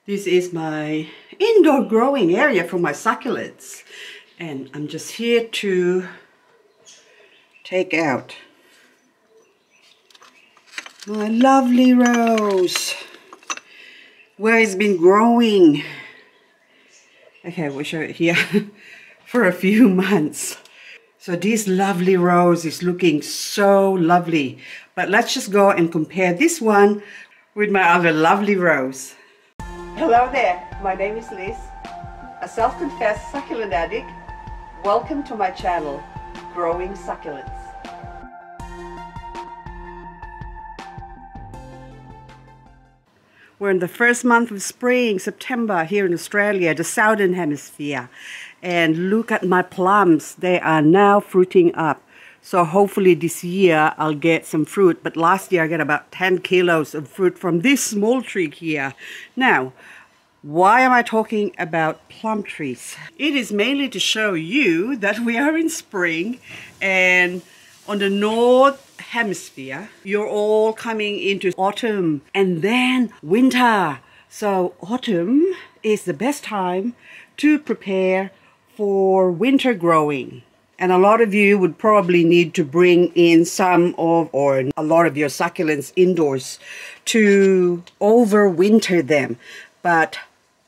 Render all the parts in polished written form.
This is my indoor growing area for my succulents, and I'm just here to take out my lovely rose where it's been growing. Okay, we'll show it here for a few months. So this lovely rose is looking so lovely, but let's just go and compare this one with my other lovely rose. Hello there, my name is Liz, a self-confessed succulent addict. Welcome to my channel, Growing Succulents. We're in the first month of spring, September, here in Australia, the southern hemisphere. And look at my plums, they are now fruiting up. So hopefully this year I'll get some fruit, but last year I got about 10 kilos of fruit from this small tree here. Now, why am I talking about plum trees? It is mainly to show you that we are in spring, and on the north hemisphere, you're all coming into autumn and then winter. So autumn is the best time to prepare for winter growing. And a lot of you would probably need to bring in some of, or a lot of your succulents indoors to overwinter them. But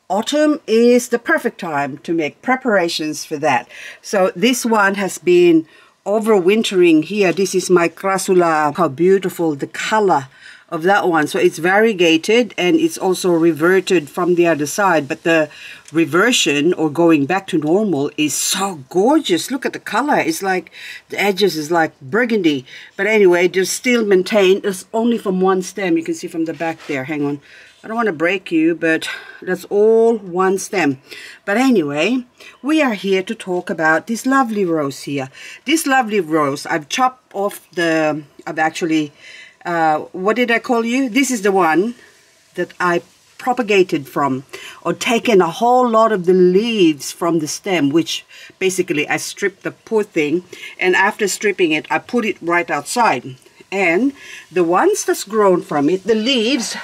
autumn is the perfect time to make preparations for that. So this one has been overwintering here. This is my crassula. How beautiful the color of that one. So it's variegated and it's also reverted from the other side, but the reversion or going back to normal is so gorgeous. Look at the color. It's like the edges is like burgundy, but anyway, they're still maintained. It's only from one stem. You can see from the back there. Hang on, I don't want to break you, but that's all one stem. But anyway, we are here to talk about this lovely rose here. This lovely rose, I've chopped off the, I've actually what did I call you? This is the one that I propagated from, or taken a whole lot of the leaves from the stem, which basically I stripped the poor thing, and after stripping it I put it right outside. And the ones that's grown from it, the leaves,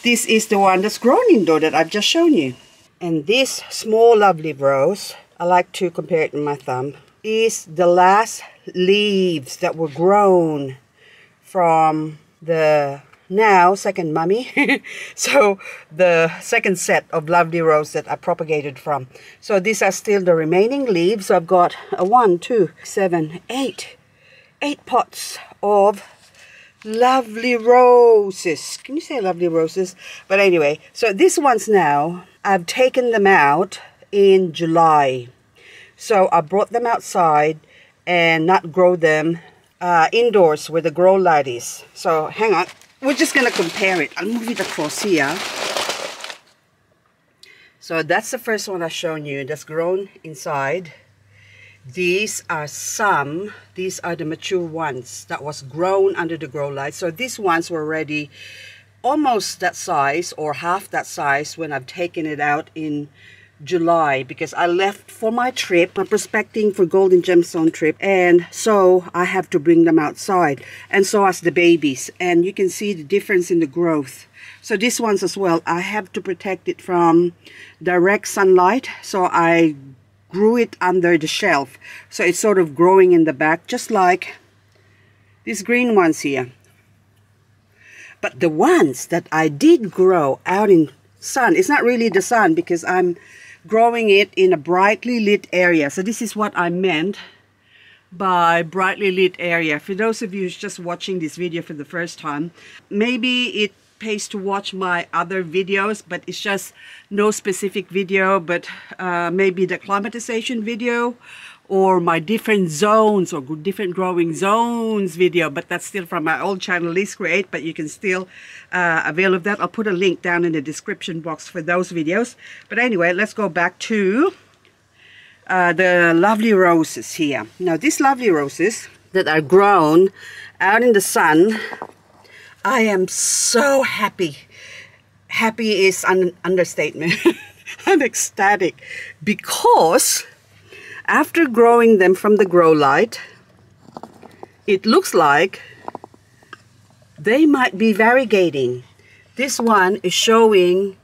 this is the one that's grown indoor that I've just shown you. And this small lovely rose, I like to compare it with my thumb, is the last leaves that were grown from the now second mummy. So the second set of lovely rose that I propagated from. So these are still the remaining leaves. So I've got a 1, 2, 7, 8 pots of lovely roses. Can you say lovely roses? But anyway, so these ones now, I've taken them out in July. So I brought them outside and not grow them indoors where the Growlight is. So hang on, we're just gonna compare it. I'll move it across here. So that's the first one I've shown you that's grown inside. These are the mature ones that was grown under the Growlight. So these ones were already almost that size or half that size when I've taken it out in July, because I left for my trip, my prospecting for golden gemstone trip, and so I have to bring them outside, and so as the babies, and you can see the difference in the growth. So these ones as well, I have to protect it from direct sunlight, so I grew it under the shelf, so it's sort of growing in the back, just like these green ones here. But the ones that I did grow out in sun, it's not really the sun because I'm growing it in a brightly lit area. So this is what I meant by brightly lit area. For those of you who's just watching this video for the first time, maybe it pays to watch my other videos, but it's just no specific video, but maybe the climatization video or my different zones or different growing zones video, but that's still from my old channel LizKreate, but you can still avail of that. I'll put a link down in the description box for those videos. But anyway, let's go back to the lovely roses here. Now these lovely roses that are grown out in the sun, I am so happy. Happy is an understatement. I'm ecstatic because after growing them from the Growlight, it looks like they might be variegating. This one is showing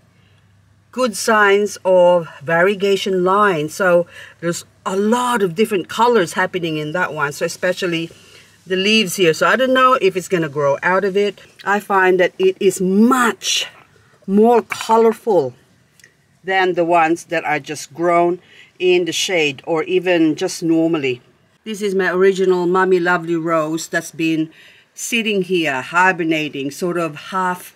good signs of variegation line. So there's a lot of different colors happening in that one. So especially the leaves here. So I don't know if it's going to grow out of it. I find that it is much more colorful than the ones that are just grown in the shade or even just normally. This is my original Mommy Lovely rose that's been sitting here hibernating, sort of half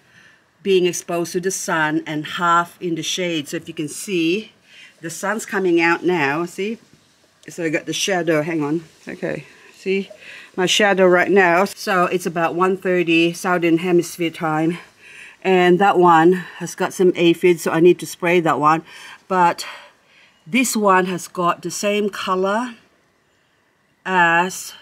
being exposed to the sun and half in the shade. So if you can see, the sun's coming out now, see? So I got the shadow, hang on, okay, see my shadow right now. So it's about 1:30 Southern Hemisphere time, and that one has got some aphids, so I need to spray that one. But this one has got the same color as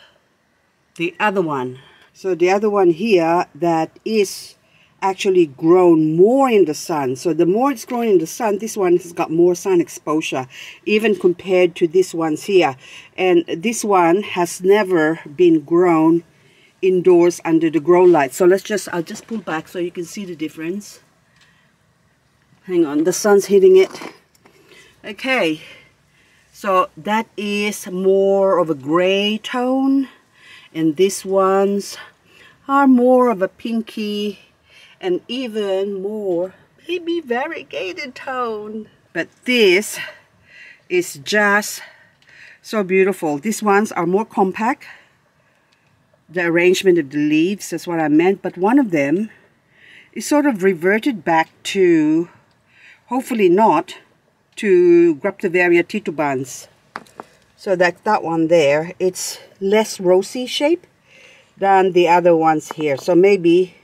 the other one. So the other one here that is actually grown more in the sun. So the more it's grown in the sun, this one has got more sun exposure, even compared to this one's here. And this one has never been grown indoors under the Growlight. So I'll just pull back so you can see the difference. Hang on, the sun's hitting it. Okay, so that is more of a gray tone, and these ones are more of a pinky and even more maybe variegated tone. But this is just so beautiful. These ones are more compact. The arrangement of the leaves is what I meant, but one of them is sort of reverted back to, hopefully not, to Graptoveria titubans. So that one there, it's less rosy shape than the other ones here. So maybe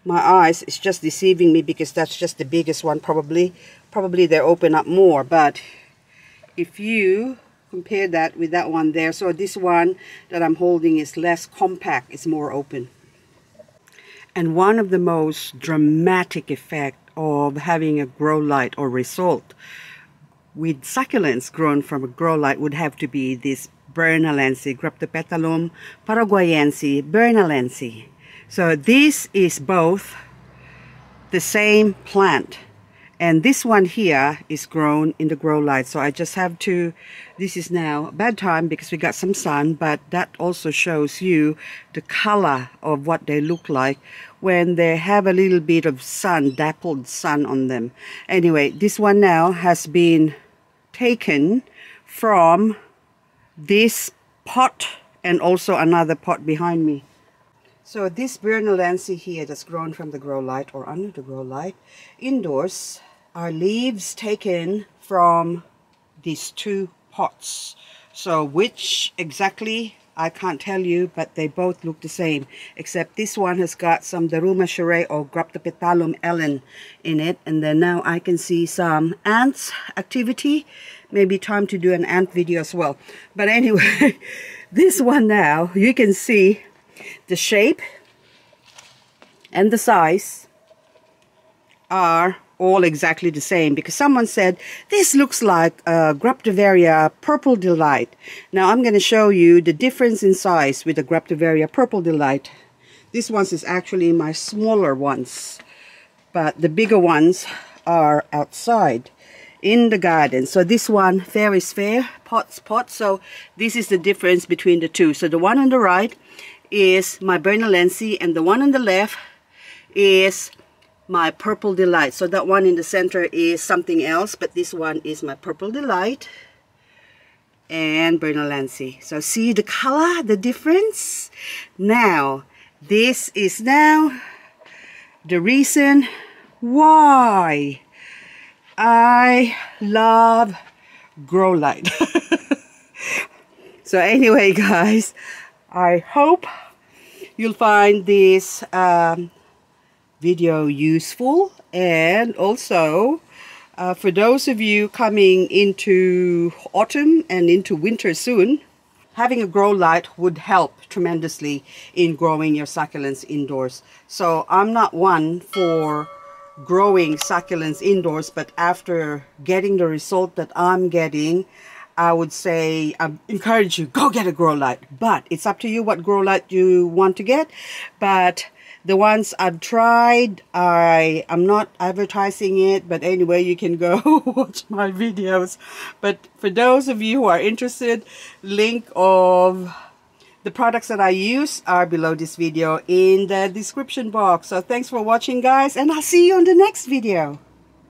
my eyes is just deceiving me because that's just the biggest one. Probably they open up more. But if you compare that with that one there, so this one that I'm holding is less compact, it's more open. And one of the most dramatic effect of having a Growlight or result with succulents grown from a Growlight would have to be this Bernalese, Graptopetalum, paraguayense, Bernalese. So this is both the same plant, and this one here is grown in the Growlight. So I just have to, this is now a bad time because we got some sun, but that also shows you the color of what they look like when they have a little bit of sun, dappled sun on them. Anyway, this one now has been taken from this pot and also another pot behind me. So this Bernalese here that's grown from the Growlight or under the Growlight indoors are leaves taken from these two pots. So which exactly, I can't tell you, but they both look the same, except this one has got some Daruma Shirei or Graptopetalum Ellen in it. And then now I can see some ants activity. Maybe time to do an ant video as well. But anyway, this one now, you can see the shape and the size are all exactly the same, because someone said this looks like a Graptoveria Purple Delight. Now I'm going to show you the difference in size with the Graptoveria Purple Delight. This one is actually my smaller ones, but the bigger ones are outside in the garden. So this one, fair is fair, pot's pot. So this is the difference between the two. So the one on the right is my Bernalese, and the one on the left is my Purple Delight. So that one in the center is something else, but this one is my Purple Delight and Bernalese. So see the color, the difference? Now, this is now the reason why I love Growlight. So anyway, guys, I hope you'll find this video useful, and also for those of you coming into autumn and into winter soon, having a Growlight would help tremendously in growing your succulents indoors. So I'm not one for growing succulents indoors, but after getting the result that I'm getting, I would say I encourage you, go get a Growlight. But it's up to you what Growlight you want to get. But The ones I've tried, I'm not advertising it, but anyway, you can go watch my videos. But for those of you who are interested, link of the products that I use are below this video in the description box. So thanks for watching, guys, and I'll see you on the next video.